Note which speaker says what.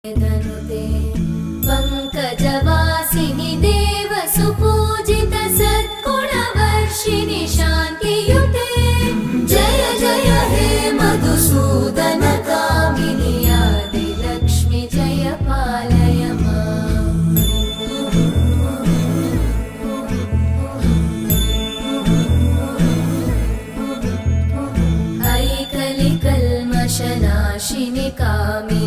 Speaker 1: धनुते पंकजवासिनि देव सुपूजित सद्गुणवर्षिणि शान्तियुते जय जय हे मधुसूदन कामिनि आदिलक्ष्मि जय पालय माम्। ऐकलिकल्मषनाशिनि कामिनि